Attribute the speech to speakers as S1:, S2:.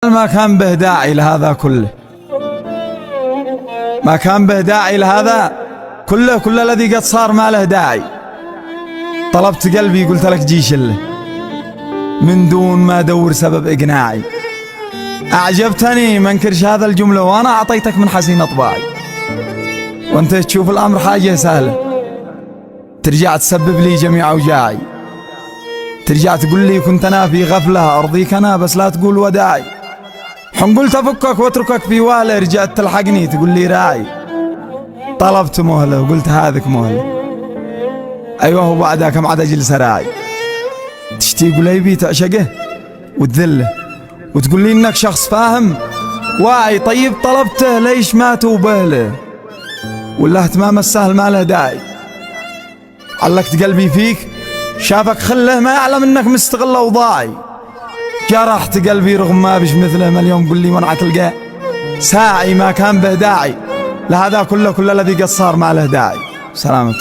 S1: ما كان به داعي لهذا كله، ما كان به داعي لهذا كله، كل الذي قد صار ما له داعي. طلبت قلبي قلت لك جيش له من دون ما ادور سبب اقناعي. اعجبتني ما انكرش هذا الجمله وانا اعطيتك من حسين اطباعي، وانت تشوف الامر حاجه سهله، ترجع تسبب لي جميع اوجاعي، ترجع تقول لي كنت انا في غفله ارضيك انا بس لا تقول وداعي. حن قلت افكك واتركك في وهله، رجعت تلحقني تقول لي راعي. طلبت مهله وقلت هذك مهله، ايوه وبعدها كم عاد اجلس راعي. تشتي قليبي تعشقه وتذله وتقول لي انك شخص فاهم واعي. طيب طلبته ليش ما توبه له؟ ولا اهتمام السهل ما له داعي. علقت قلبي فيك شافك خله ما يعلم انك مستغل اوضاعي. جرحت قلبي رغم ما بش مثله، ما اليوم قل لي وانا تلقاه ساعي. ما كان به داعي لهذا كله، كل الذي قد صار ما له داعي. سلامتك.